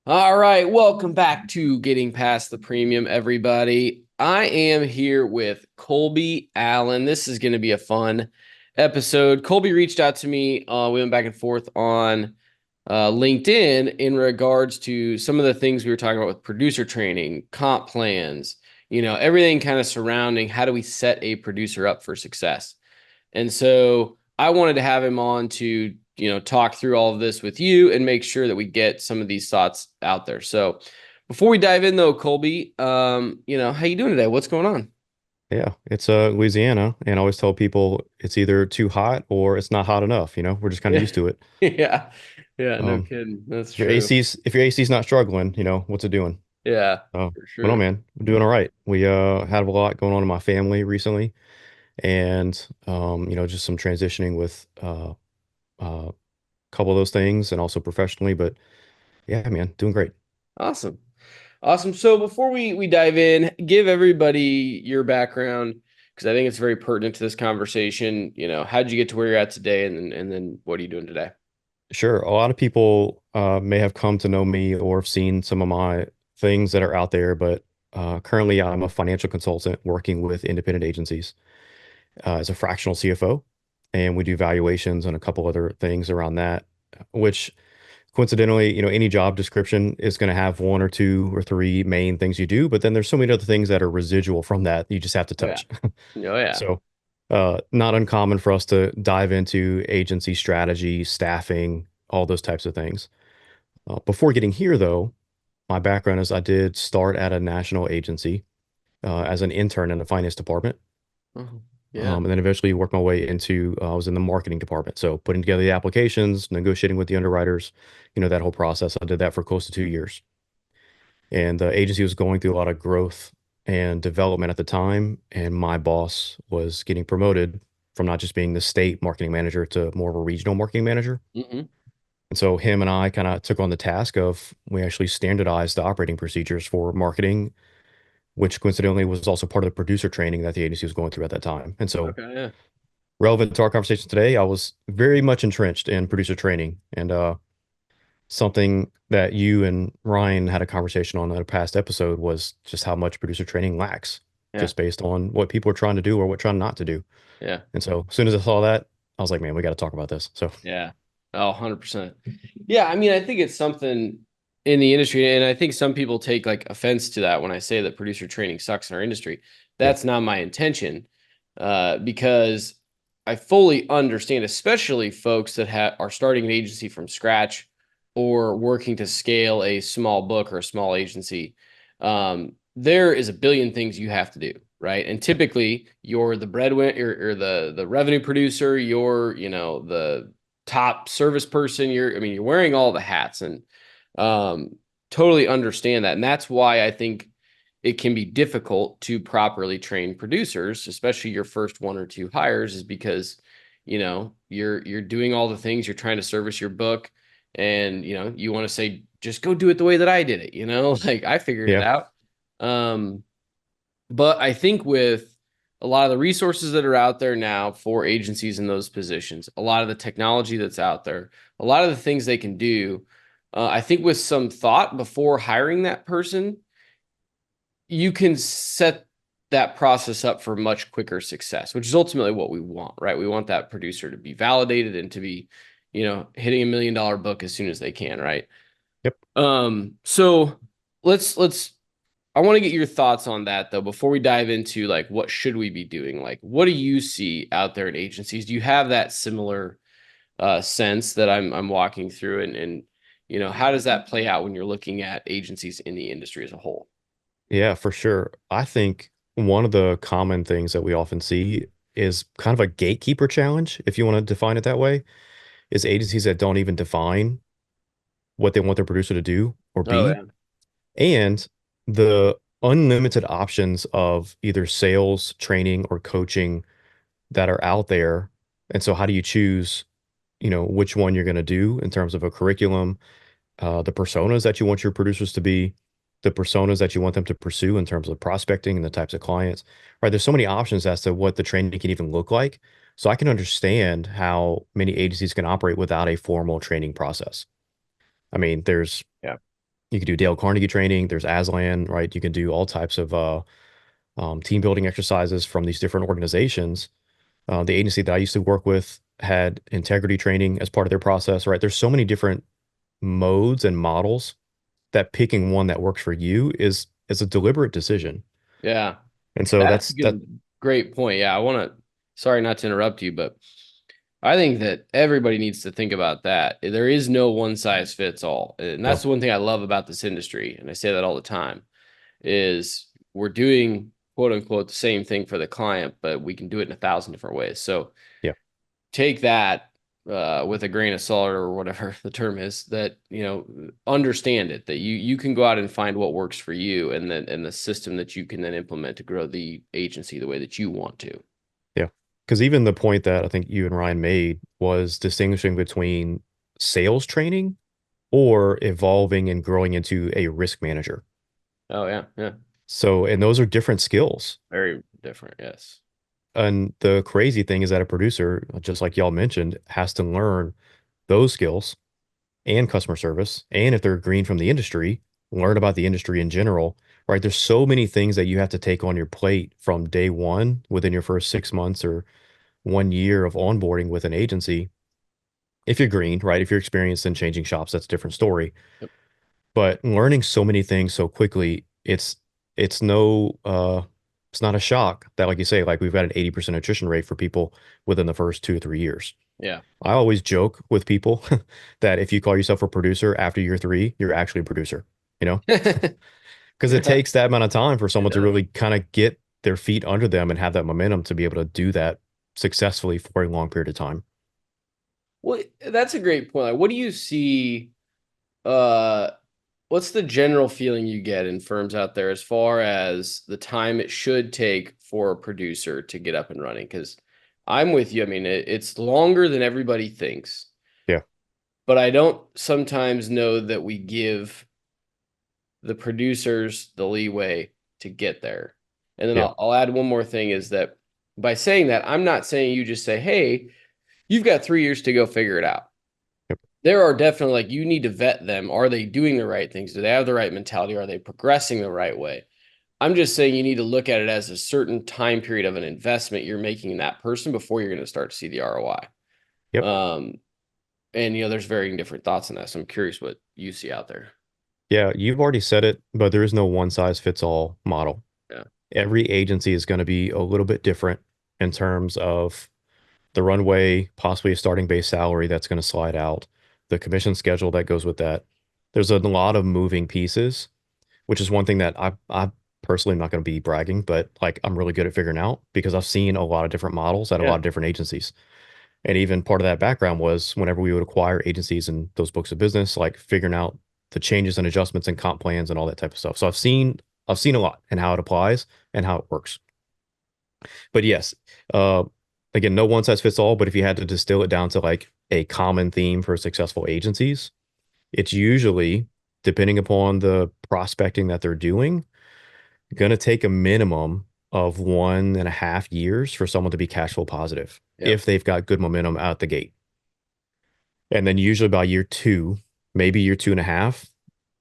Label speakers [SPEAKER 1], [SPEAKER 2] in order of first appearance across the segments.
[SPEAKER 1] All right, welcome back to Getting Past the Premium, everybody. I am here with Colby Allen. This is going to be a fun episode. Colby reached out to me. We went back and forth on LinkedIn in regards to some of the things we were talking about with producer training, comp plans, everything kind of surrounding how do we set a producer up for success. And so I wanted to have him on to, talk through all of this with you and make sure that we get some of these thoughts out there. So before we dive in though, Colby, how you doing today? What's going on?
[SPEAKER 2] Yeah, it's Louisiana, and I always tell people it's either too hot or it's not hot enough. We're just kind of
[SPEAKER 1] Yeah.
[SPEAKER 2] used to it.
[SPEAKER 1] Yeah. Yeah, no
[SPEAKER 2] Um,
[SPEAKER 1] kidding. That's
[SPEAKER 2] if your
[SPEAKER 1] true.
[SPEAKER 2] AC's not struggling, what's it doing?
[SPEAKER 1] Yeah,
[SPEAKER 2] Oh,
[SPEAKER 1] for
[SPEAKER 2] but no,
[SPEAKER 1] sure.
[SPEAKER 2] man, we're doing all right. We had a lot going on in my family recently, and just some transitioning with a couple of those things, and also professionally. But yeah, man, doing great.
[SPEAKER 1] Awesome. Awesome. So before we dive in, give everybody your background because I think it's very pertinent to this conversation. How'd you get to where you're at today and then what are you doing today?
[SPEAKER 2] Sure. A lot of people may have come to know me or have seen some of my things that are out there, but currently I'm a financial consultant working with independent agencies as a fractional CFO, and we do valuations and a couple other things around that, which coincidentally, any job description is going to have one or two or three main things you do, but then there's so many other things that are residual from that you just have to
[SPEAKER 1] Oh yeah.
[SPEAKER 2] touch.
[SPEAKER 1] Oh yeah.
[SPEAKER 2] So, not uncommon for us to dive into agency strategy, staffing, all those types of things. Before getting here, though, my background is I did start at a national agency as an intern in the finance department,
[SPEAKER 1] Oh, yeah.
[SPEAKER 2] and then eventually worked my way into I was in the marketing department. So, putting together the applications, negotiating with the underwriters, that whole process. I did that for close to 2 years. And the agency was going through a lot of growth and development at the time. And my boss was getting promoted from not just being the state marketing manager to more of a regional marketing manager.
[SPEAKER 1] Hmm.
[SPEAKER 2] And so him and I kind of took on the task of we actually standardized the operating procedures for marketing, which coincidentally was also part of the producer training that the agency was going through at that time. And so
[SPEAKER 1] Okay. Yeah.
[SPEAKER 2] relevant to our conversation today, I was very much entrenched in producer training. And something that you and Ryan had a conversation on in a past episode was just how much producer training lacks,
[SPEAKER 1] Yeah.
[SPEAKER 2] just based on what people are trying to do or what trying not to do.
[SPEAKER 1] Yeah.
[SPEAKER 2] And so as soon as I saw that, I was like, man, we got to talk about this. So
[SPEAKER 1] Yeah. Oh, 100%. Yeah, I mean, I think it's something in the industry, and I think some people take like offense to that when I say that producer training sucks in our industry.
[SPEAKER 2] yeah,
[SPEAKER 1] That's not my intention, because I fully understand, especially folks that are starting an agency from scratch or working to scale a small book or a small agency. There is a billion things you have to do, right? And typically, you're the breadwinner or the revenue producer. You're the top service person. You're wearing all the hats and um, totally understand that. And that's why I think it can be difficult to properly train producers, especially your first one or two hires, is because, you're doing all the things, you're trying to service your book and, you want to say, just go do it the way that I did it, like I figured it
[SPEAKER 2] yeah,
[SPEAKER 1] out. Um, but I think with a lot of the resources that are out there now for agencies in those positions, a lot of the technology that's out there, a lot of the things they can do, I think with some thought before hiring that person, you can set that process up for much quicker success, which is ultimately what we want, right? We want that producer to be validated and to be, hitting $1 million book as soon as they can, right?
[SPEAKER 2] yep.
[SPEAKER 1] So let's I want to get your thoughts on that though before we dive into like what should we be doing? Like what do you see out there in agencies? Do you have that similar sense that I'm walking through and how does that play out when you're looking at agencies in the industry as a whole?
[SPEAKER 2] Yeah, for sure. I think one of the common things that we often see is kind of a gatekeeper challenge, if you want to define it that way, is agencies that don't even define what they want their producer to do or
[SPEAKER 1] Oh
[SPEAKER 2] be.
[SPEAKER 1] yeah.
[SPEAKER 2] And the unlimited options of either sales, training, or coaching that are out there. And so how do you choose, which one you're going to do in terms of a curriculum, the personas that you want your producers to be, the personas that you want them to pursue in terms of prospecting and the types of clients, right? There's so many options as to what the training can even look like. So I can understand how many agencies can operate without a formal training process. I mean, there's
[SPEAKER 1] Yeah.
[SPEAKER 2] You can do Dale Carnegie training. There's Aslan, right? You can do all types of team building exercises from these different organizations. The agency that I used to work with had integrity training as part of their process, right? There's so many different modes and models that picking one that works for you is a deliberate decision.
[SPEAKER 1] Yeah.
[SPEAKER 2] And so
[SPEAKER 1] That's a
[SPEAKER 2] that's that.
[SPEAKER 1] good, great point. Yeah. Sorry not to interrupt you, but I think that everybody needs to think about that. There is no one size fits all. And that's
[SPEAKER 2] No,
[SPEAKER 1] the one thing I love about this industry. And I say that all the time is we're doing quote unquote the same thing for the client, but we can do it in 1,000 different ways. So
[SPEAKER 2] yeah,
[SPEAKER 1] take that with a grain of salt or whatever the term is that, understand it, that you can go out and find what works for you and the system that you can then implement to grow the agency the way that you want to.
[SPEAKER 2] yeah. Because even the point that I think you and Ryan made was distinguishing between sales training or evolving and growing into a risk manager.
[SPEAKER 1] Oh yeah. Yeah.
[SPEAKER 2] So, and those are different skills.
[SPEAKER 1] Very different. Yes.
[SPEAKER 2] And the crazy thing is that a producer, just like y'all mentioned, has to learn those skills and customer service. And if they're green from the industry, learn about the industry in general, right? There's so many things that you have to take on your plate from day one within your first 6 months or 1 year of onboarding with an agency. If you're green, right? If you're experienced in changing shops, that's a different story.
[SPEAKER 1] Yep.
[SPEAKER 2] But learning so many things so quickly, it's no it's not a shock that, like you say, like we've got an 80% attrition rate for people within the first 2 or 3 years.
[SPEAKER 1] Yeah.
[SPEAKER 2] I always joke with people that if you call yourself a producer after year three, you're actually a producer, you know, because it
[SPEAKER 1] Yeah.
[SPEAKER 2] takes that amount of time for
[SPEAKER 1] It
[SPEAKER 2] someone to
[SPEAKER 1] does.
[SPEAKER 2] really kind of get their feet under them and have that momentum to be able to do that successfully for a long period of time.
[SPEAKER 1] Well, that's a great point. Like, what do you see? Uh, what's the general feeling you get in firms out there as far as the time it should take for a producer to get up and running? Because I'm with you. I mean, it's longer than everybody thinks,
[SPEAKER 2] Yeah.
[SPEAKER 1] but I don't sometimes know that we give the producers the leeway to get there. And then
[SPEAKER 2] Yeah.
[SPEAKER 1] I'll add one more thing is that by saying that, I'm not saying you just say, hey, you've got 3 years to go figure it out.
[SPEAKER 2] Yep.
[SPEAKER 1] There are definitely like you need to vet them. Are they doing the right things? Do they have the right mentality? Are they progressing the right way? I'm just saying you need to look at it as a certain time period of an investment you're making in that person before you're going to start to see the ROI.
[SPEAKER 2] Yep.
[SPEAKER 1] Um, and there's varying different thoughts on that. So I'm curious what you see out there.
[SPEAKER 2] Yeah. You've already said it, but there is no one size fits all model.
[SPEAKER 1] Yeah.
[SPEAKER 2] Every agency is going to be a little bit different in terms of the runway, possibly a starting base salary that's going to slide out, the commission schedule that goes with that. There's a lot of moving pieces, which is one thing that I personally am not going to be bragging, but like I'm really good at figuring out because I've seen a lot of different models at a lot
[SPEAKER 1] Yeah.
[SPEAKER 2] of different agencies. And even part of that background was whenever we would acquire agencies and those books of business, like figuring out the changes and adjustments and comp plans and all that type of stuff. So I've seen a lot and how it applies and how it works. But yes, uh, again, no one size fits all. But if you had to distill it down to like a common theme for successful agencies, it's usually, depending upon the prospecting that they're doing, going to take a minimum of 1.5 years for someone to be cash flow positive
[SPEAKER 1] Yep.
[SPEAKER 2] if they've got good momentum out the gate. And then usually by year two, maybe year 2.5,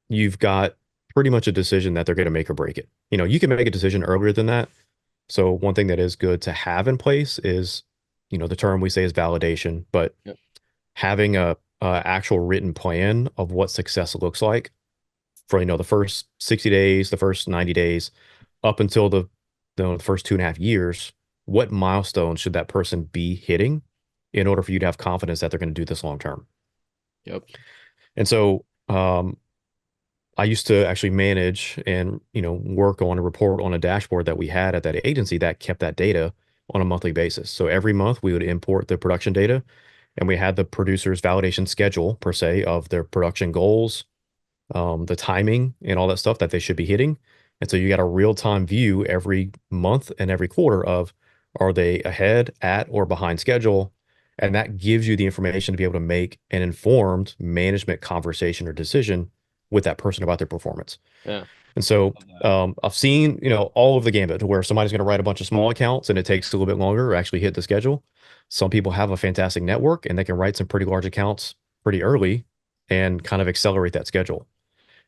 [SPEAKER 2] you've got pretty much a decision that they're going to make or break it. You can make a decision earlier than that. So one thing that is good to have in place is, the term we say is validation, but
[SPEAKER 1] Yep.
[SPEAKER 2] having a actual written plan of what success looks like for, the first 60 days, the first 90 days, up until the first 2.5 years, what milestones should that person be hitting in order for you to have confidence that they're going to do this long term?
[SPEAKER 1] Yep.
[SPEAKER 2] And so, I used to actually manage and, work on a report on a dashboard that we had at that agency that kept that data on a monthly basis. So every month we would import the production data and we had the producer's validation schedule per se of their production goals, the timing and all that stuff that they should be hitting. And so you got a real-time view every month and every quarter of are they ahead, at, or behind schedule? And that gives you the information to be able to make an informed management conversation or decision with that person about their performance.
[SPEAKER 1] Yeah.
[SPEAKER 2] And so
[SPEAKER 1] Love that.
[SPEAKER 2] I've seen, all of the gambit to where somebody's going to write a bunch of small accounts and it takes a little bit longer to actually hit the schedule. Some people have a fantastic network and they can write some pretty large accounts pretty early and kind of accelerate that schedule.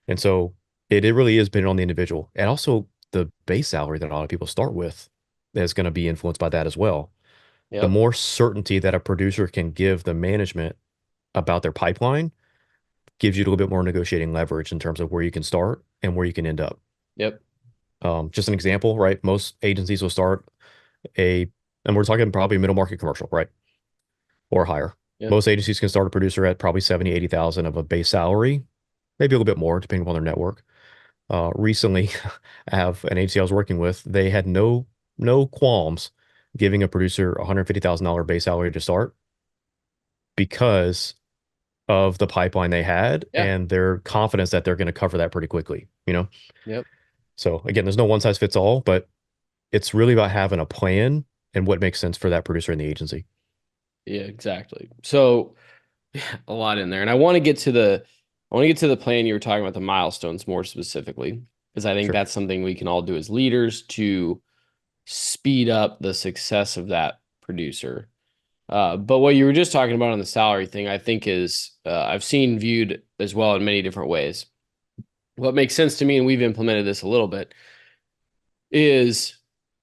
[SPEAKER 2] And so it really is been on the individual. And also the base salary that a lot of people start with is going to be influenced by that as well. The
[SPEAKER 1] Yep.
[SPEAKER 2] more certainty that a producer can give the management about their pipeline gives you a little bit more negotiating leverage in terms of where you can start and where you can end up.
[SPEAKER 1] Yep.
[SPEAKER 2] Just an example, right? Most agencies will start a, and we're talking probably middle market commercial, right? Or higher.
[SPEAKER 1] Yep.
[SPEAKER 2] Most agencies can start a producer at probably 70, 80,000 of a base salary, maybe a little bit more depending upon their network. Recently, I have an agency I was working with. They had no qualms giving a producer $150,000 base salary to start because of the pipeline they had
[SPEAKER 1] Yeah.
[SPEAKER 2] and their confidence that they're going to cover that pretty quickly, you know?
[SPEAKER 1] Yep.
[SPEAKER 2] So again, there's no one size fits all, but it's really about having a plan and what makes sense for that producer in the agency.
[SPEAKER 1] Yeah, exactly. So a lot in there. And I want to get to the plan you were talking about, the milestones more specifically, because I think
[SPEAKER 2] Sure.
[SPEAKER 1] that's something we can all do as leaders to speed up the success of that producer. But what you were just talking about on the salary thing, I think is I've seen viewed as well in many different ways. What makes sense to me, and we've implemented this a little bit, is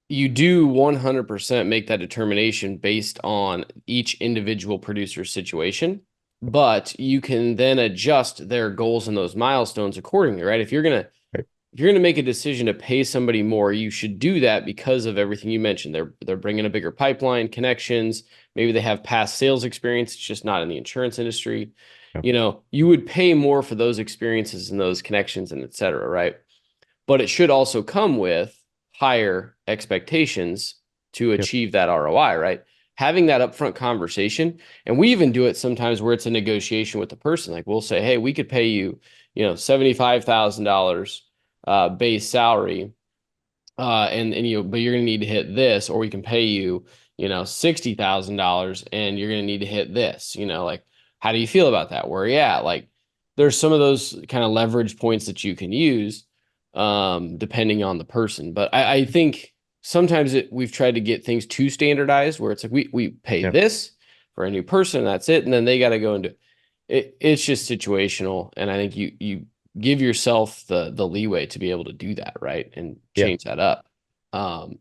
[SPEAKER 1] you do 100% make that determination based on each individual producer's situation, but you can then adjust their goals and those milestones accordingly, right?
[SPEAKER 2] Right.
[SPEAKER 1] If you're going to make a decision to pay somebody more, you should do that because of everything you mentioned. They're bringing a bigger pipeline, connections, maybe they have past sales experience, it's just not in the insurance industry.
[SPEAKER 2] Yeah.
[SPEAKER 1] You would pay more for those experiences and those connections and et cetera, right? But it should also come with higher expectations to
[SPEAKER 2] Yep.
[SPEAKER 1] achieve that ROI, right? Having that upfront conversation. And we even do it sometimes where it's a negotiation with the person. Like we'll say, hey, we could pay you, $75,000 base salary but you're going to need to hit this, or we can pay you, $60,000 and you're going to need to hit this, like, how do you feel about that? Where are you at? Like, there's some of those kind of leverage points that you can use, depending on the person. But I think sometimes we've tried to get things too standardized where it's like, we pay
[SPEAKER 2] Yep.
[SPEAKER 1] this for a new person, that's it. And then they got to go into it. It's just situational. And I think you give yourself the leeway to be able to do that, right? And
[SPEAKER 2] Yeah.
[SPEAKER 1] change that up. Um,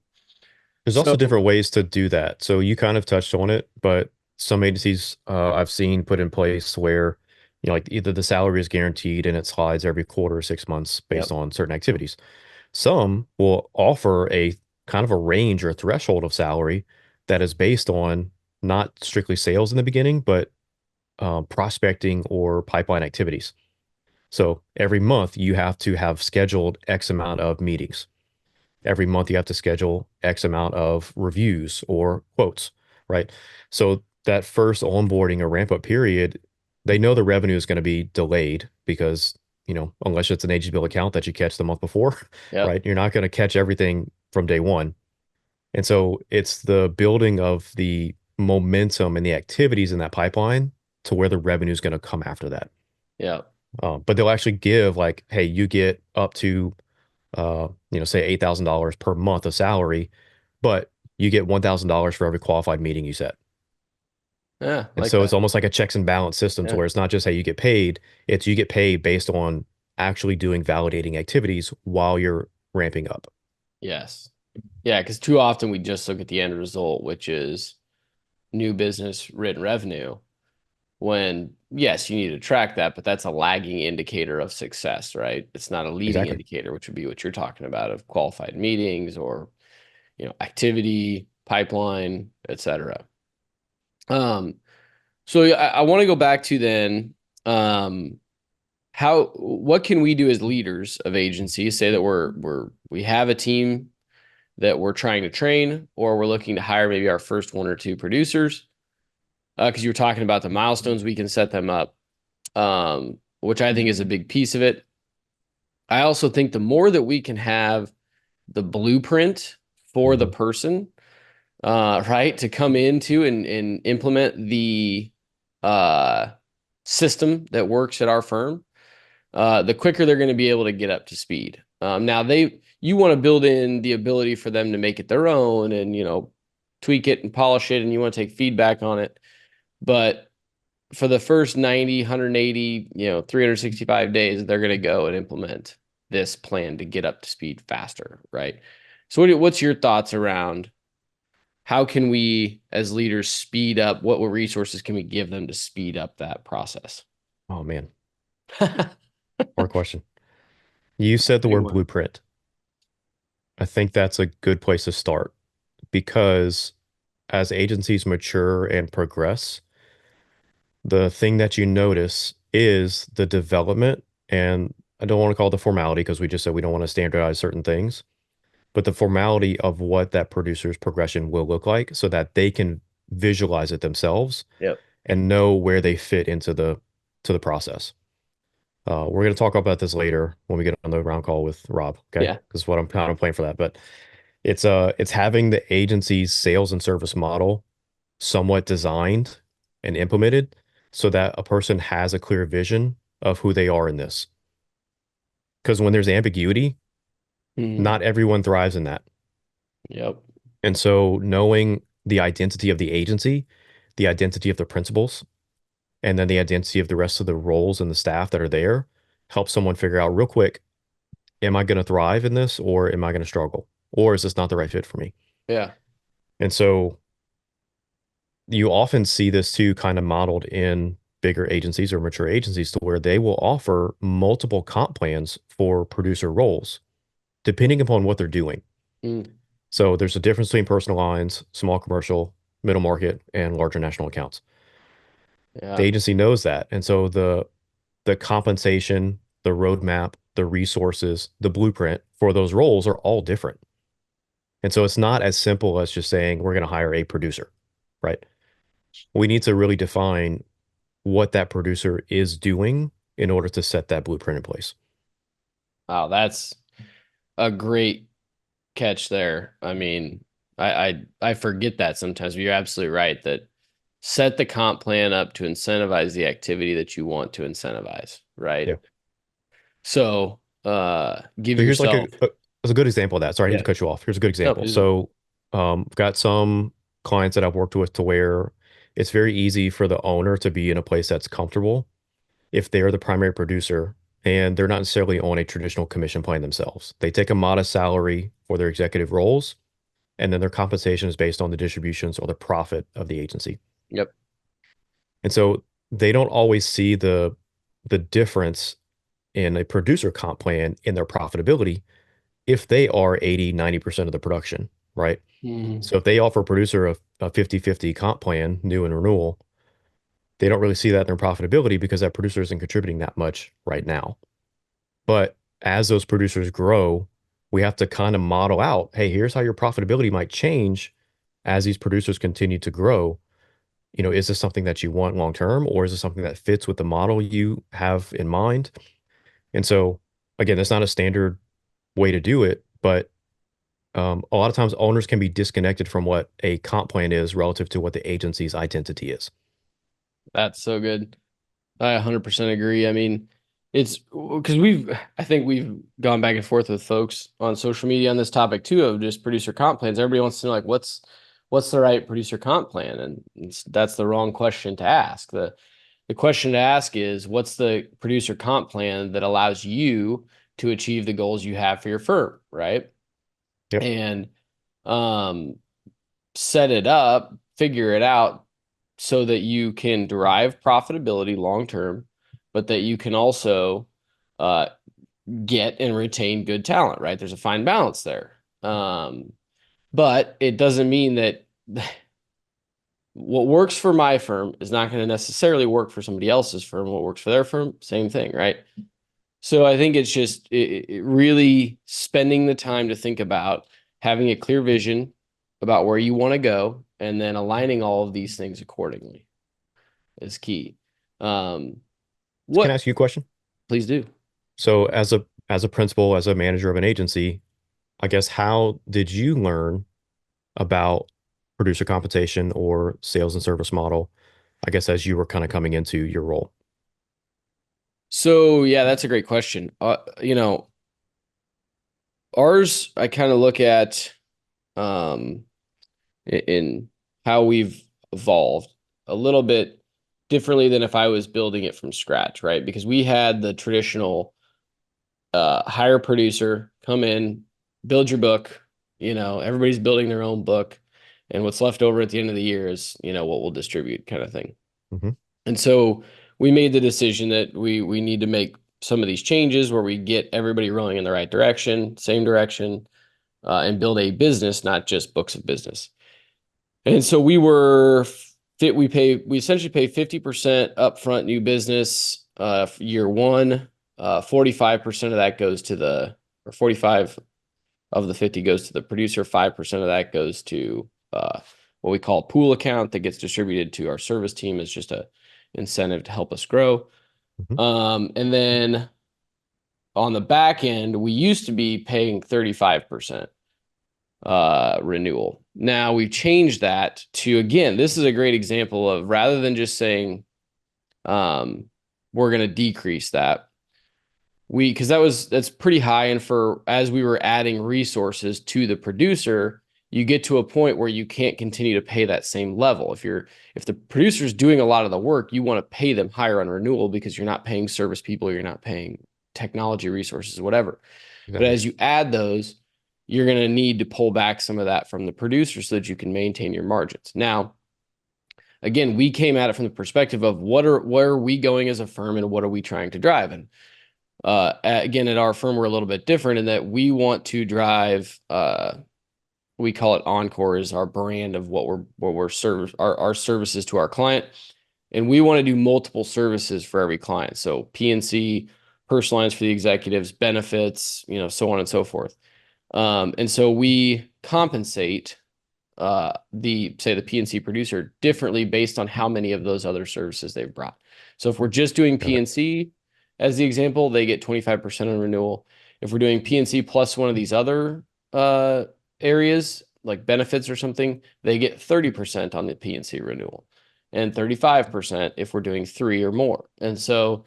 [SPEAKER 2] There's
[SPEAKER 1] so
[SPEAKER 2] also different ways to do that. So you kind of touched on it, but some agencies I've seen put in place where, like either the salary is guaranteed and it slides every quarter or 6 months based
[SPEAKER 1] yep,
[SPEAKER 2] on certain activities. Some will offer a kind of a range or a threshold of salary that is based on not strictly sales in the beginning, but prospecting or pipeline activities. So every month you have to have scheduled X amount of meetings. Every month you have to schedule X amount of reviews or quotes, right? So that first onboarding or ramp up period, they know the revenue is going to be delayed because, unless it's an agency bill account that you catch the month before,
[SPEAKER 1] yep,
[SPEAKER 2] right? You're not going to catch everything from day one. And so it's the building of the momentum and the activities in that pipeline to where the revenue is going to come after that.
[SPEAKER 1] yep,
[SPEAKER 2] But they'll actually give like, hey, you get up to say $8,000 per month of salary, but you get $1,000 for every qualified meeting you set.
[SPEAKER 1] yeah,
[SPEAKER 2] And
[SPEAKER 1] like
[SPEAKER 2] so it's
[SPEAKER 1] that,
[SPEAKER 2] almost like a checks and balance system to
[SPEAKER 1] yeah,
[SPEAKER 2] where it's not just, hey, you get paid, it's you get paid based on actually doing validating activities while you're ramping up.
[SPEAKER 1] yes, yeah. Because too often we just look at the end result, which is new business written revenue. When yes, you need to track that, but that's a lagging indicator of success, right? It's not a leading
[SPEAKER 2] Exactly.
[SPEAKER 1] indicator, which would be what you're talking about of qualified meetings or activity, pipeline, etc. Um, so I want to go back to then um what can we do as leaders of agencies? Say that we have a team that we're trying to train, or we're looking to hire maybe our first one or two producers. Because you were talking about the milestones, we can set them up, which I think is a big piece of it. I also think the more that we can have the blueprint for the
[SPEAKER 2] Hmm.
[SPEAKER 1] person, right, to come into and implement the uh, system that works at our firm, the quicker they're going to be able to get up to speed. Now you want to build in the ability for them to make it their own and tweak it and polish it, and you want to take feedback on it. But for the first 90, 180, 365 days, they're going to go and implement this plan to get up to speed faster, right? So what's your thoughts around how can we as leaders speed up, what resources can we give them to speed up that process?
[SPEAKER 2] Oh man, hard question. You said the
[SPEAKER 1] Big
[SPEAKER 2] word
[SPEAKER 1] one.
[SPEAKER 2] blueprint. I think that's a good place to start because as agencies mature and progress, the thing that you notice is the development. And I don't want to call it the formality because we just said we don't want to standardize certain things, but the formality of what that producer's progression will look like so that they can visualize it themselves
[SPEAKER 1] Yep.
[SPEAKER 2] and know where they fit into the process. We're going to talk about this later when we get on the round call with Rob, okay?
[SPEAKER 1] Yeah.
[SPEAKER 2] Because what I'm kind of playing for that, but it's having the agency's sales and service model somewhat designed and implemented so that a person has a clear vision of who they are in this. Because when there's ambiguity,
[SPEAKER 1] Mhm.
[SPEAKER 2] not everyone thrives in that.
[SPEAKER 1] Yep.
[SPEAKER 2] And so knowing the identity of the agency, the identity of the principals, and then the identity of the rest of the roles and the staff that are there helps someone figure out real quick, am I going to thrive in this or am I going to struggle? Or is this not the right fit for me?
[SPEAKER 1] Yeah.
[SPEAKER 2] And so you often see this too kind of modeled in bigger agencies or mature agencies to where they will offer multiple comp plans for producer roles depending upon what they're doing.
[SPEAKER 1] Mm.
[SPEAKER 2] So there's a difference between personal lines, small commercial, middle market, and larger national accounts. The
[SPEAKER 1] Yeah.
[SPEAKER 2] agency knows that. And so the compensation, the roadmap, the resources, the blueprint for those roles are all different. And so it's not as simple as just saying we're going to hire a producer, right? We need to really define what that producer is doing in order to set that blueprint in place.
[SPEAKER 1] Wow, that's a great catch there. I mean, I forget that sometimes, but you're absolutely right that set the comp plan up to incentivize the activity that you want to incentivize,
[SPEAKER 2] Yeah.
[SPEAKER 1] right? So give
[SPEAKER 2] So here's like
[SPEAKER 1] yourself,
[SPEAKER 2] as a good example of that. Sorry, I didn't
[SPEAKER 1] yeah,
[SPEAKER 2] to cut you off. Here's a good
[SPEAKER 1] no,
[SPEAKER 2] example.
[SPEAKER 1] please do.
[SPEAKER 2] So I've got some clients that I've worked with to where it's very easy for the owner to be in a place that's comfortable if they're the primary producer and they're not necessarily on a traditional commission plan themselves. They take a modest salary for their executive roles, and then their compensation is based on the distributions or the profit of the agency.
[SPEAKER 1] Yep.
[SPEAKER 2] And so they don't always see the difference in a producer comp plan in their profitability if they are 80, 90% of the production, right?
[SPEAKER 1] Mhm.
[SPEAKER 2] So if they offer a producer a 50-50 comp plan, new and renewal, they don't really see that in their profitability because that producer isn't contributing that much right now. But as those producers grow, we have to kind of model out, hey, here's how your profitability might change as these producers continue to grow. Is this something that you want long term, or is it something that fits with the model you have in mind? And so, again, that's not a standard way to do it, but a lot of times owners can be disconnected from what a comp plan is relative to what the agency's identity is.
[SPEAKER 1] That's so good. I 100% agree. I mean, it's because I think we've gone back and forth with folks on social media on this topic too of just producer comp plans. Everybody wants to know like what's the right producer comp plan, and that's the wrong question to ask. The question to ask is what's the producer comp plan that allows you to achieve the goals you have for your firm, right?
[SPEAKER 2] Yep.
[SPEAKER 1] And um, set it up, figure it out so that you can derive profitability long term, but that you can also uh, get and retain good talent, right? There's a fine balance there. But it doesn't mean that what works for my firm is not going to necessarily work for somebody else's firm. What works for their firm, same thing, right? So I think it's just really spending the time to think about having a clear vision about where you want to go and then aligning all of these things accordingly is key. Um,
[SPEAKER 2] Can I
[SPEAKER 1] what
[SPEAKER 2] ask you a question?
[SPEAKER 1] please do.
[SPEAKER 2] So as a principal, as a manager of an agency, I guess how did you learn about producer compensation or sales and service model? I guess as you were kind of coming into your role.
[SPEAKER 1] So yeah, that's a great question. Ours I kind of look at in how we've evolved a little bit. differently than if I was building it from scratch, right? Because we had the traditional hire a producer, come in, build your book. Everybody's building their own book, and what's left over at the end of the year is, what we'll distribute, kind of thing.
[SPEAKER 2] Hmm.
[SPEAKER 1] And so we made the decision that we need to make some of these changes where we get everybody rowing in the right direction, same direction, and build a business, not just books of business. And so we essentially pay 50% upfront new business year one. 45% of that goes to or 45 of the 50 goes to the producer. 5% of that goes to what we call a pool account that gets distributed to our service team as just a incentive to help us grow.
[SPEAKER 2] Hmm.
[SPEAKER 1] And then on the back end, we used to be paying 35% renewal. Now we've changed that to, again, this is a great example of, rather than just saying we're going to decrease that, because that's pretty high. And as we were adding resources to the producer, you get to a point where you can't continue to pay that same level. If the producer's doing a lot of the work, you want to pay them higher on renewal because you're not paying service people, you're not paying technology resources, whatever. But
[SPEAKER 2] Exactly.
[SPEAKER 1] as you add those, you're going to need to pull back some of that from the producer so that you can maintain your margins. Now, again, we came at it from the perspective of where are we going as a firm and what are we trying to drive? And again, at our firm, we're a little bit different in that we want to drive, we call it Encore, is our brand of what we're our services to our client. And we want to do multiple services for every client. So P&C, personal lines for the executives, benefits, so on and so forth. And so we compensate the P&C producer differently based on how many of those other services they've brought. So if we're just doing
[SPEAKER 2] Got it.
[SPEAKER 1] P&C as the example, they get 25% on renewal. If we're doing P&C plus one of these other areas like benefits or something, they get 30% on the P&C renewal and 35% if we're doing three or more. And so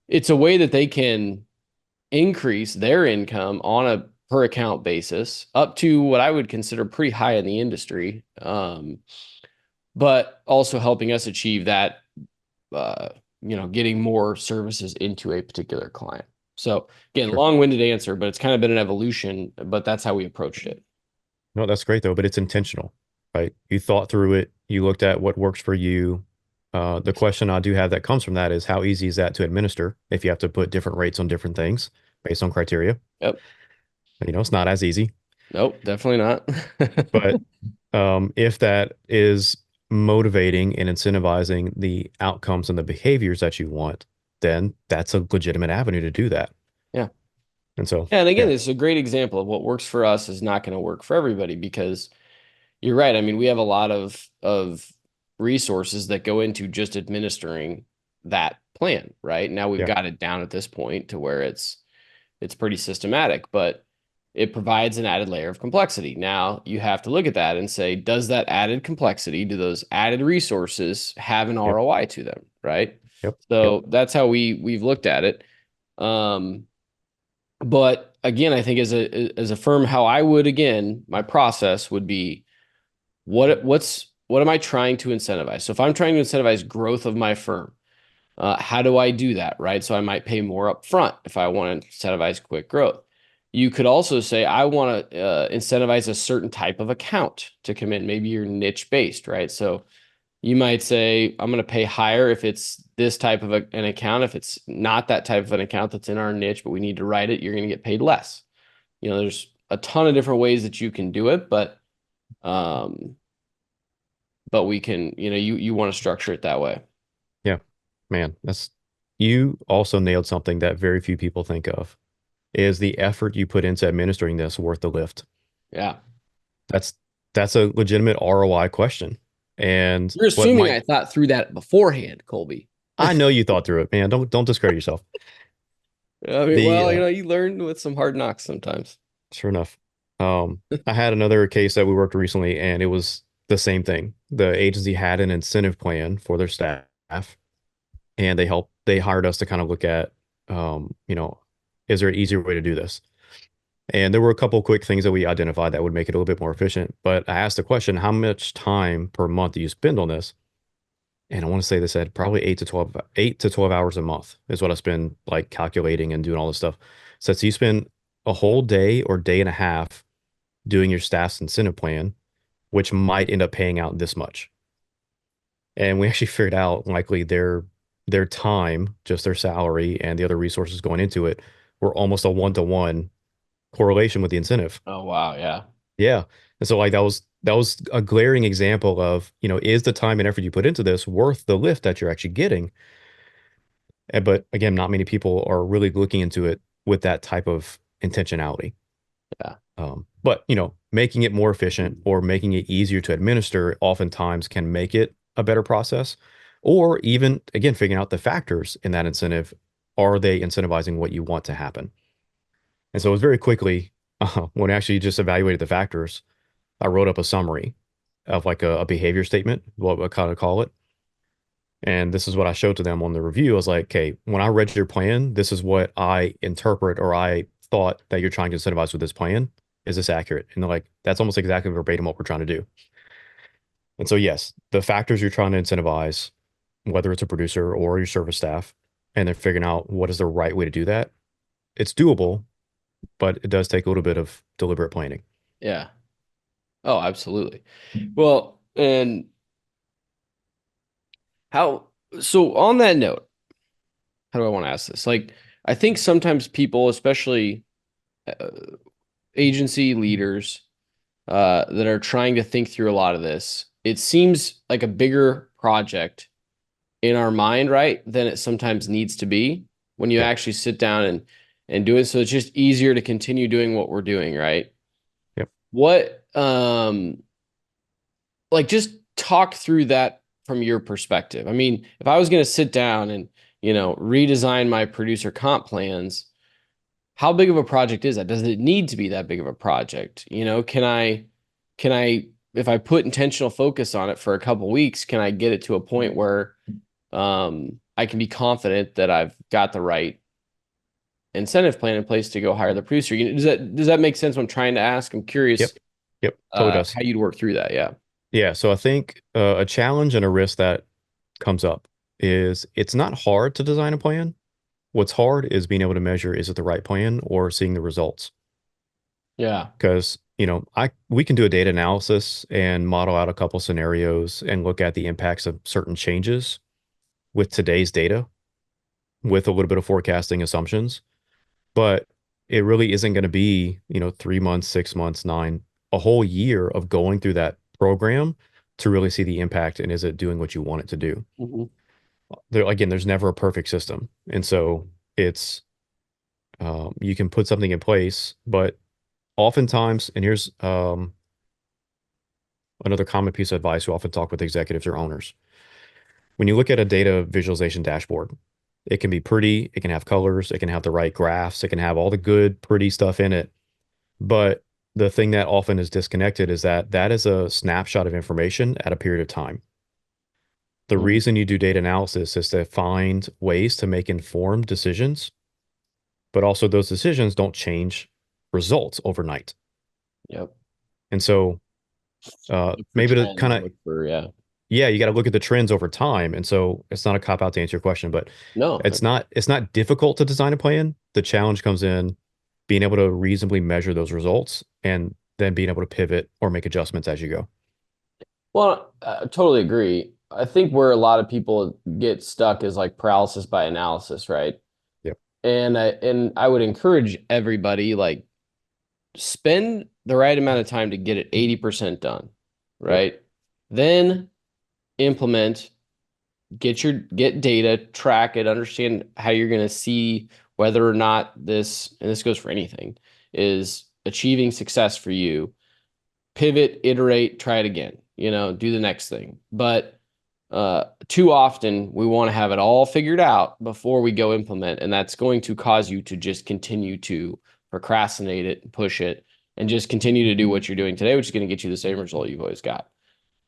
[SPEAKER 1] it's a way that they can increase their income on a per account basis up to what I would consider pretty high in the industry, but also helping us achieve that, uh, getting more services into a particular client. So again,
[SPEAKER 2] Sure.
[SPEAKER 1] long-winded answer, but it's kind of been an evolution, but that's how we approached it.
[SPEAKER 2] No, that's great though, but it's intentional, right? You thought through it. You looked at what works for you. The question I do have that comes from that is how easy is that to administer if you have to put different rates on different things based on criteria?
[SPEAKER 1] Yep.
[SPEAKER 2] It's not as easy.
[SPEAKER 1] Nope, definitely not.
[SPEAKER 2] But if that is motivating and incentivizing the outcomes and the behaviors that you want, then that's a legitimate avenue to do that.
[SPEAKER 1] Yeah.
[SPEAKER 2] And so,
[SPEAKER 1] Yeah, and again,
[SPEAKER 2] yeah,
[SPEAKER 1] it's a great example of what works for us is not going to work for everybody because you're right. I mean, we have a lot of resources that go into just administering that plan, right? Now we've
[SPEAKER 2] yeah,
[SPEAKER 1] got it down at this point to where it's pretty systematic, but it provides an added layer of complexity. Now you have to look at that and say, does that added complexity, do those added resources have an
[SPEAKER 2] yep,
[SPEAKER 1] ROI to them, right?
[SPEAKER 2] yep, yep,
[SPEAKER 1] So that's how we've looked at it. Um, but again, I think as a firm, how I would, again, my process would be what am I trying to incentivize? So if I'm trying to incentivize growth of my firm, how do I do that? Right. So I might pay more up front if I want to incentivize quick growth. You could also say, I want to incentivize a certain type of account to come in. Maybe you're niche based, right? So you might say, I'm going to pay higher if it's this type of an account. If it's not that type of an account that's in our niche, but we need to write it, you're going to get paid less. There's a ton of different ways that you can do it, um, but we can, you want to structure it that way.
[SPEAKER 2] yeah. Man, you also nailed something that very few people think of. Is the effort you put into administering this worth the lift?
[SPEAKER 1] Yeah.
[SPEAKER 2] That's that's a legitimate ROI question. And
[SPEAKER 1] You're
[SPEAKER 2] what
[SPEAKER 1] assuming
[SPEAKER 2] might
[SPEAKER 1] I thought through that beforehand, Colby.
[SPEAKER 2] I know you thought through it, man. Don't discredit yourself.
[SPEAKER 1] I mean,
[SPEAKER 2] The
[SPEAKER 1] well, you learn with some hard knocks sometimes.
[SPEAKER 2] Sure enough. I had another case that we worked recently, and it was the same thing. The agency had an incentive plan for their staff, and they hired us to kind of look at, is there an easier way to do this? And there were a couple quick things that we identified that would make it a little bit more efficient. But I asked the question, how much time per month do you spend on this? and I want to say this at probably 8 to 12 hours a month is what I spend like calculating and doing all this stuff. So you spend a whole day or day and a half doing your staff's incentive plan, which might end up paying out this much. And we actually figured out likely their time, just their salary and the other resources going into it, were almost a one-to-one correlation with the incentive.
[SPEAKER 1] Oh, wow. Yeah.
[SPEAKER 2] Yeah. And so like that was a glaring example of, is the time and effort you put into this worth the lift that you're actually getting? But again, not many people are really looking into it with that type of intentionality.
[SPEAKER 1] Yeah.
[SPEAKER 2] But making it more efficient or making it easier to administer oftentimes can make it a better process. Or even again, figuring out the factors in that incentive. Are they incentivizing what you want to happen? And so it was very quickly, when I actually just evaluated the factors, I wrote up a summary of like a behavior statement, what I kind of call it. And this is what I showed to them on the review. I was like, okay, when I read your plan, this is what I interpret or I thought that you're trying to incentivize with this plan. Is this accurate? And they're like, that's almost exactly verbatim what we're trying to do. And so, yes, the factors you're trying to incentivize, whether it's a producer or your service staff, and they're figuring out what is the right way to do that. It's doable, but it does take a little bit of deliberate planning.
[SPEAKER 1] Yeah. Oh, absolutely. Well, and how, so on that note, how do I want to ask this? Like, I think sometimes people, especially uh, agency leaders, that are trying to think through a lot of this, it seems like a bigger project in our mind, right, than it sometimes needs to be when you
[SPEAKER 2] Yep.
[SPEAKER 1] actually sit down and do it. So it's just easier to continue doing what we're doing, right?
[SPEAKER 2] Yep.
[SPEAKER 1] What like just talk through that from your perspective. I mean, if I was going to sit down and, redesign my producer comp plans, how big of a project is that? Does it need to be that big of a project? Can I, if I put intentional focus on it for a couple weeks, can I get it to a point where I can be confident that I've got the right incentive plan in place to go hire the producer? Does that make sense? What I'm trying to ask. I'm curious
[SPEAKER 2] Yep. Yep. Totally does.
[SPEAKER 1] how you'd work through that. Yeah.
[SPEAKER 2] Yeah. So I think a challenge and a risk that comes up is it's not hard to design a plan. What's hard is being able to measure, is it the right plan or seeing the results?
[SPEAKER 1] Yeah.
[SPEAKER 2] Because, we can do a data analysis and model out a couple scenarios and look at the impacts of certain changes with today's data with a little bit of forecasting assumptions. But it really isn't going to be, 3 months, 6 months, nine, a whole year of going through that program to really see the impact and is it doing what you want it to do?
[SPEAKER 1] Mhm.
[SPEAKER 2] Again, there's never a perfect system. And so it's, you can put something in place, but oftentimes, and here's another common piece of advice we often talk with executives or owners. When you look at a data visualization dashboard, it can be pretty, it can have colors, it can have the right graphs, it can have all the good, pretty stuff in it. But the thing that often is disconnected is that that is a snapshot of information at a period of time. The
[SPEAKER 1] Mhm.
[SPEAKER 2] reason you do data analysis is to find ways to make informed decisions, but also those decisions don't change results overnight.
[SPEAKER 1] Yep.
[SPEAKER 2] And so
[SPEAKER 1] Look for
[SPEAKER 2] maybe to kind
[SPEAKER 1] trends.
[SPEAKER 2] of,
[SPEAKER 1] Look for, yeah.
[SPEAKER 2] yeah, you got to look at the trends over time. And so it's not a cop out to answer your question, but
[SPEAKER 1] No.
[SPEAKER 2] it's not difficult to design a plan. The challenge comes in being able to reasonably measure those results and then being able to pivot or make adjustments as you go.
[SPEAKER 1] Well, I totally agree. I think where a lot of people get stuck is like paralysis by analysis, right?
[SPEAKER 2] Yep.
[SPEAKER 1] And I would encourage everybody like spend the right amount of time to get it 80% done,
[SPEAKER 2] Yep.
[SPEAKER 1] right? Then implement, get data, track it, understand how you're going to see whether or not this, and this goes for anything, is achieving success for you. Pivot, iterate, try it again, do the next thing. But too often we want to have it all figured out before we go implement, and that's going to cause you to just continue to procrastinate it and push it and just continue to do what you're doing today, which is going to get you the same result you've always got.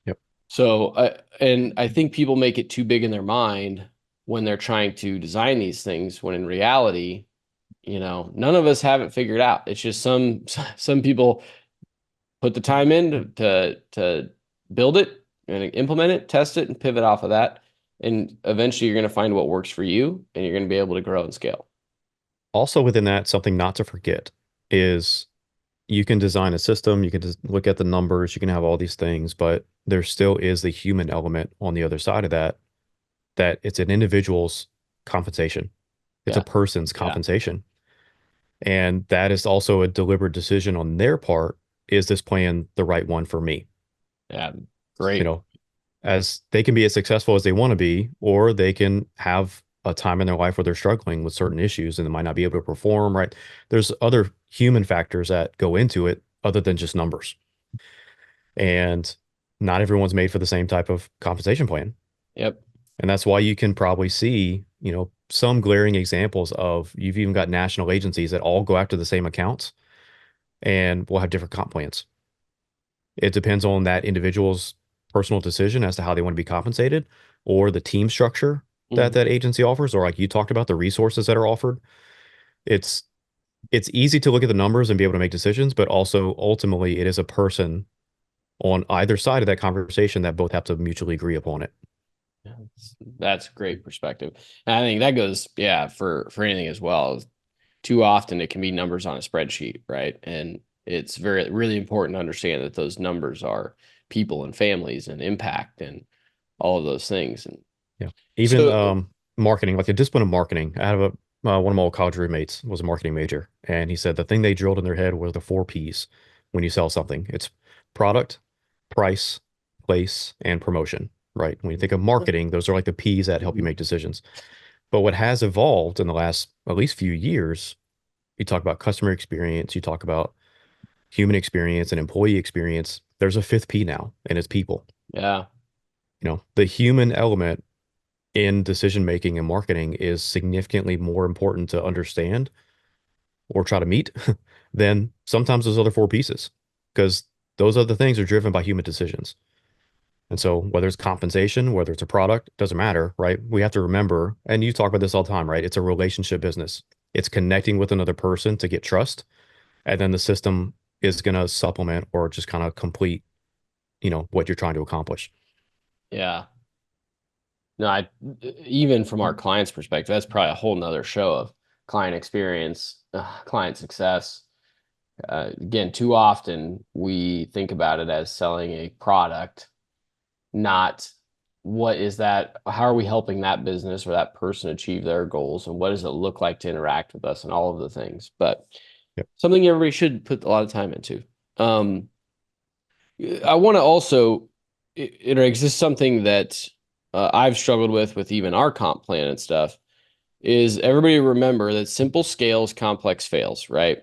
[SPEAKER 2] Yep.
[SPEAKER 1] So, and I think people make it too big in their mind when they're trying to design these things, when in reality, none of us have it figured out. It's just some people put the time in to build it and implement it, test it, and pivot off of that. and eventually you're going to find what works for you, and you're going to be able to grow and scale.
[SPEAKER 2] Also within that, something not to forget is you can design a system, you can just look at the numbers, you can have all these things, but there still is the human element on the other side of that, that it's an individual's compensation. It's a
[SPEAKER 1] Yeah.
[SPEAKER 2] person's
[SPEAKER 1] Yeah.
[SPEAKER 2] compensation. And that is also a deliberate decision on their part. Is this plan the right one for me?
[SPEAKER 1] Yeah.
[SPEAKER 2] You
[SPEAKER 1] Great.
[SPEAKER 2] know, as they can be as successful as they want to be, or they can have a time in their life where they're struggling with certain issues and they might not be able to perform, right? There's other human factors that go into it other than just numbers. And not everyone's made for the same type of compensation plan.
[SPEAKER 1] Yep.
[SPEAKER 2] And that's why you can probably see, some glaring examples of you've even got national agencies that all go after the same accounts and will have different comp plans. It depends on that individual's personal decision as to how they want to be compensated or the team structure that
[SPEAKER 1] Mhm.
[SPEAKER 2] that agency offers, or like you talked about, the resources that are offered. It's it's easy to look at the numbers and be able to make decisions, but also ultimately it is a person on either side of that conversation that both have to mutually agree upon it.
[SPEAKER 1] Yeah, that's great perspective. And I think that goes, yeah, for anything as well. Too often it can be numbers on a spreadsheet, right? And it's very really important to understand that those numbers are people and families and impact and all of those things. And
[SPEAKER 2] Yeah. Even
[SPEAKER 1] so,
[SPEAKER 2] marketing, like the discipline of marketing. I have one of my old college roommates was a marketing major, and he said the thing they drilled in their head were the four P's when you sell something. It's product, price, place, and promotion, right? When you think of marketing, those are like the P's that help you make decisions. But what has evolved in the last at least few years, you talk about customer experience, you talk about human experience and employee experience. There's a fifth P now, and it's people.
[SPEAKER 1] yeah,
[SPEAKER 2] The human element in decision making and marketing is significantly more important to understand or try to meet than sometimes those other four pieces, because those other things are driven by human decisions. And so whether it's compensation, whether it's a product, doesn't matter, right? We have to remember, and you talk about this all the time, right? It's a relationship business. It's connecting with another person to get trust, and then the system is going to supplement or just kind of complete, what you're trying to accomplish.
[SPEAKER 1] yeah. No, even from our client's perspective, that's probably a whole nother show of client experience, client success. Again, too often we think about it as selling a product, not what is that, how are we helping that business or that person achieve their goals, and what does it look like to interact with us and all of the things. But
[SPEAKER 2] Yep.
[SPEAKER 1] something everybody should put a lot of time into. Um, I want to also, it exists something that I've struggled with even our comp plan and stuff, is everybody remember that simple scales, complex fails, right?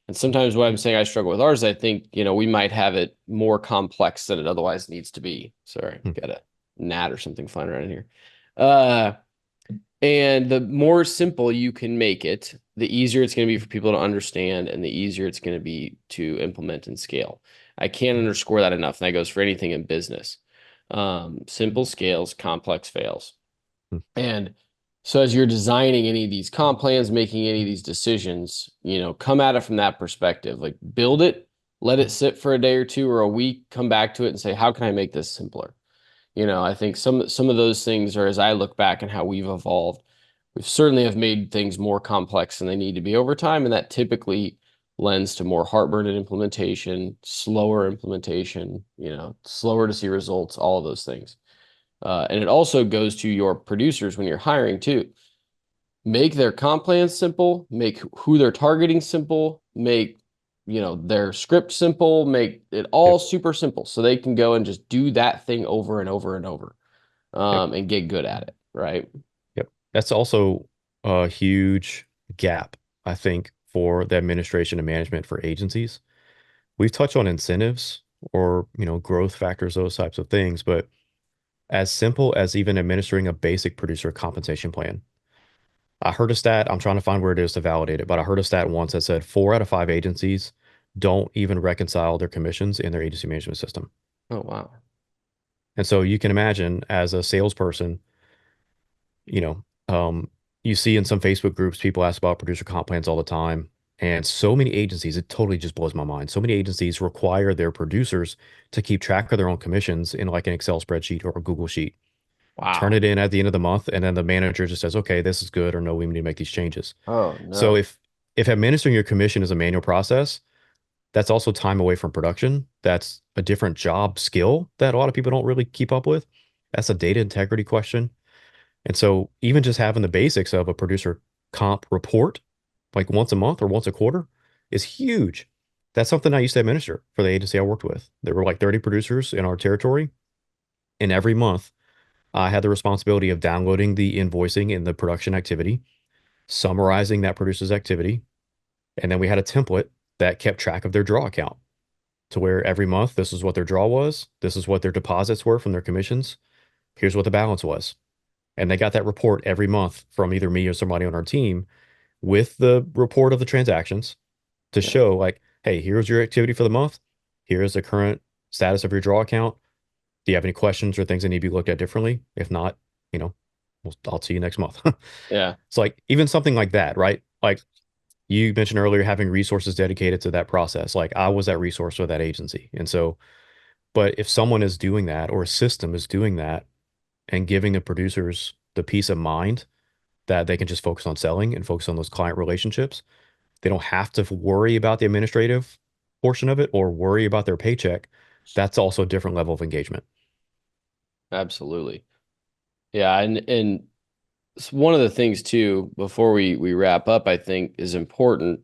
[SPEAKER 1] And sometimes what I'm saying I struggle with ours, I think, we might have it more complex than it otherwise needs to be. Sorry,
[SPEAKER 2] Hmm.
[SPEAKER 1] got a gnat or something flying around in here. Uh, and the more simple you can make it, the easier it's going to be for people to understand and the easier it's going to be to implement and scale. I can't underscore that enough. And that goes for anything in business. Simple scales, complex fails.
[SPEAKER 2] Hmm.
[SPEAKER 1] And so as you're designing any of these comp plans, making any of these decisions, come at it from that perspective. Like build it, let it sit for a day or two or a week, come back to it and say, how can I make this simpler? I think some of those things are, as I look back and how we've evolved, we certainly have made things more complex than they need to be over time, and that typically lends to more heartburn in implementation, slower to see results, all of those things. And it also goes to your producers when you're hiring too. Make their comp plans simple, make who they're targeting simple, make their script simple, make it all
[SPEAKER 2] Yep.
[SPEAKER 1] super simple so they can go and just do that thing over and over and over,
[SPEAKER 2] Yep.
[SPEAKER 1] and get good at it, right?
[SPEAKER 2] Yep. That's also a huge gap, I think, for the administration and management for agencies. We've touched on incentives or, growth factors, those types of things, but as simple as even administering a basic producer compensation plan. I heard a stat, I'm trying to find where it is to validate it, but I heard a stat once that said 4 out of 5 agencies don't even reconcile their commissions in their agency management system.
[SPEAKER 1] Oh, wow.
[SPEAKER 2] And so you can imagine as a salesperson, you know, um, you see in some Facebook groups, people ask about producer comp plans all the time. And so many agencies, it totally just blows my mind. So many agencies require their producers to keep track of their own commissions in like an Excel spreadsheet or a Google sheet. turn
[SPEAKER 1] Wow.
[SPEAKER 2] it in at the end of the month, and then the manager just says, okay, this is good, or no, we need to make these changes.
[SPEAKER 1] Oh
[SPEAKER 2] So
[SPEAKER 1] no.
[SPEAKER 2] if administering your commission is a manual process, that's also time away from production. That's a different job skill that a lot of people don't really keep up with. That's a data integrity question. And so even just having the basics of a producer comp report, like once a month or once a quarter, is huge. That's something I used to administer for the agency I worked with. There were like 30 producers in our territory, and every month I had the responsibility of downloading the invoicing and the production activity, summarizing that producer's activity, and then we had a template that kept track of their draw account to where every month this is what their draw was, this is what their deposits were from their commissions, here's what the balance was. And they got that report every month from either me or somebody on our team with the report of the transactions to
[SPEAKER 1] Yeah.
[SPEAKER 2] show like, hey, here's your activity for the month. Here's the current status of your draw account. Do you have any questions or things that need to be looked at differently? If not, you know, I'll see you next month.
[SPEAKER 1] Yeah.
[SPEAKER 2] It's like even something like that, right? Like you mentioned earlier, having resources dedicated to that process. Like I was that resource for that agency. And so, but if someone is doing that or a system is doing that and giving the producers the peace of mind that they can just focus on selling and focus on those client relationships, they don't have to worry about the administrative portion of it or worry about their paycheck. That's also a different level of engagement.
[SPEAKER 1] Absolutely. Yeah, and one of the things too, before we wrap up, I think is important,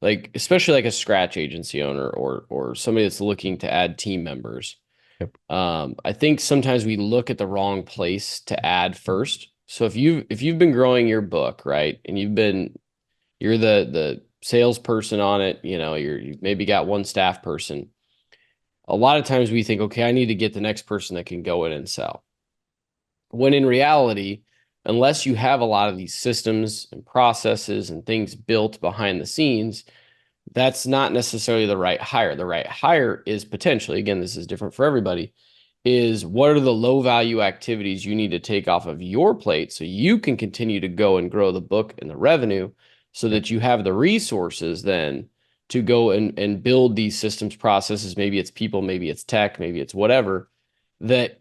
[SPEAKER 1] like especially like a scratch agency owner or somebody that's looking to add team members.
[SPEAKER 2] Yep.
[SPEAKER 1] I think sometimes we look at the wrong place to add first. So if you've been growing your book, right, and you're the salesperson on it, you've maybe got one staff person. A lot of times we think, okay, I need to get the next person that can go in and sell. When in reality, unless you have a lot of these systems and processes and things built behind the scenes, that's not necessarily the right hire. The right hire is potentially, again, this is different for everybody, is what are the low value activities you need to take off of your plate so you can continue to go and grow the book and the revenue so
[SPEAKER 2] Yep.
[SPEAKER 1] that you have the resources then to go and build these systems processes. Maybe it's people, maybe it's tech, maybe it's whatever that,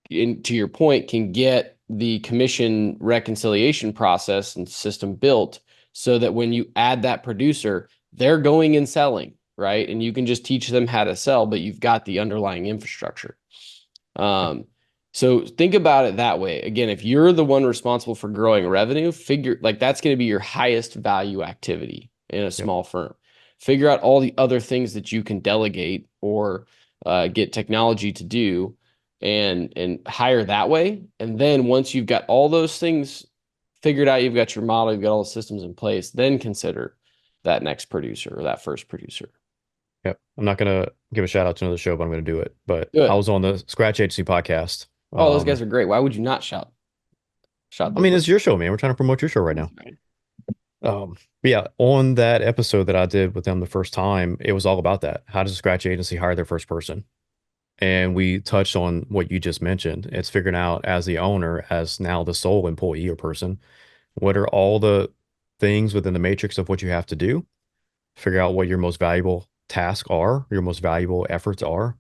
[SPEAKER 1] to your point, can get the commission reconciliation process and system built so that when you add that producer, they're going and selling, right? And you can just teach them how to sell, but you've got the underlying infrastructure.
[SPEAKER 2] Yep.
[SPEAKER 1] Um, so think about it that way. Again, if you're the one responsible for growing revenue, figure like that's going to be your highest value activity in a
[SPEAKER 2] Yep.
[SPEAKER 1] small firm. Figure out all the other things that you can delegate or get technology to do and hire that way. And then once you've got all those things figured out, you've got your model, you've got all the systems in place, then consider that next producer or that first producer.
[SPEAKER 2] Yep. I'm not gonna give a shout out to another show, but I'm gonna do it. But
[SPEAKER 1] Do
[SPEAKER 2] I
[SPEAKER 1] it.
[SPEAKER 2] was on the Scratch Agency podcast.
[SPEAKER 1] Oh, those guys are great. Why would you not shout
[SPEAKER 2] I
[SPEAKER 1] those
[SPEAKER 2] mean,
[SPEAKER 1] boys?
[SPEAKER 2] it's your show, man. We're trying to promote your show right now. But yeah, on that episode that I did with them the first time, it was all about that. How does a Scratch Agency hire their first person? And we touched on what you just mentioned. It's figuring out as the owner, as now the sole employee or person, what are all the things within the matrix of what you have to do? Figure out what your most valuable tasks are, your most valuable efforts are.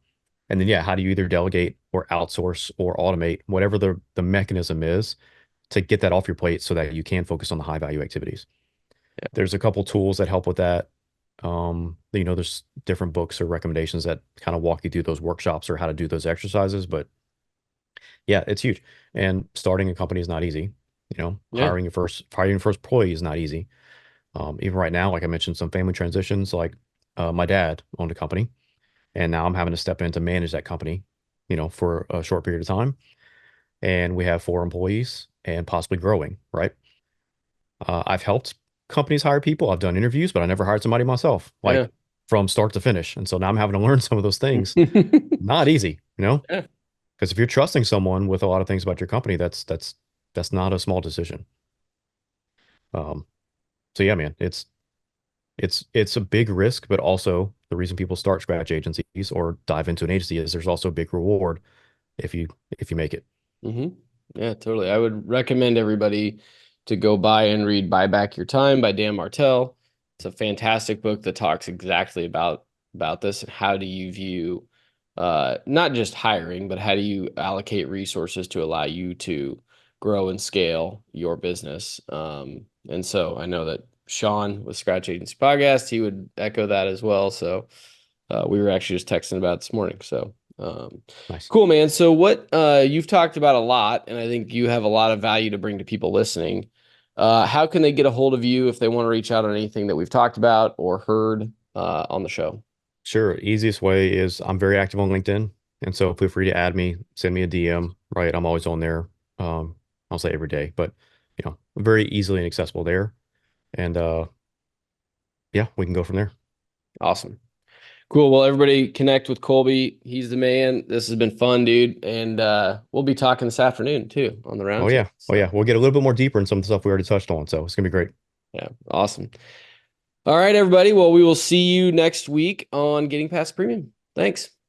[SPEAKER 2] And then, yeah, how do you either delegate or outsource or automate, whatever the mechanism is to get that off your plate so that you can focus on the high value activities.
[SPEAKER 1] Yeah.
[SPEAKER 2] There's a couple tools that help with that. There's different books or recommendations that kind of walk you through those workshops or how to do those exercises. But yeah, it's huge. And starting a company is not easy.
[SPEAKER 1] Yeah.
[SPEAKER 2] Hiring your first employee is not easy. Even right now, like I mentioned, some family transitions, like my dad owned a company and now I'm having to step in to manage that company, for a short period of time. And we have 4 employees and possibly growing, right? I've helped companies hire people. I've done interviews, but I never hired somebody myself,
[SPEAKER 1] Yeah.
[SPEAKER 2] like from start to finish. And so now I'm having to learn some of those things. Not easy,
[SPEAKER 1] Yeah.
[SPEAKER 2] because if you're trusting someone with a lot of things about your company, that's not a small decision. Um, so yeah, man, it's a big risk, but also the reason people start scratch agencies or dive into an agency is there's also a big reward if you make it.
[SPEAKER 1] hmm Yeah, totally. I would recommend everybody to go buy and read Buy Back Your Time by Dan Martell. It's a fantastic book that talks exactly about this and how do you view not just hiring, but how do you allocate resources to allow you to grow and scale your business? And so I know that Sean with Scratch Agency Podcast, he would echo that as well. So we were actually just texting about it this morning. So
[SPEAKER 2] Nice.
[SPEAKER 1] cool, man. So what you've talked about a lot, and I think you have a lot of value to bring to people listening. How can they get a hold of you if they want to reach out on anything that we've talked about or heard on the show?
[SPEAKER 2] Sure. Easiest way is I'm very active on LinkedIn. And so feel free to add me, send me a DM, right? I'm always on there. I'll say every day, but very easily and accessible there. And yeah, we can go from there.
[SPEAKER 1] Awesome. Cool. Well, everybody connect with Colby. He's the man. This has been fun, dude. And we'll be talking this afternoon too on the
[SPEAKER 2] Oh
[SPEAKER 1] roundtable.
[SPEAKER 2] yeah. Oh
[SPEAKER 1] So
[SPEAKER 2] yeah. We'll get a little bit more deeper in some of the stuff we already touched on. So it's gonna be great.
[SPEAKER 1] yeah, awesome. All right, everybody. Well, we will see you next week on Getting Past Premium. Thanks.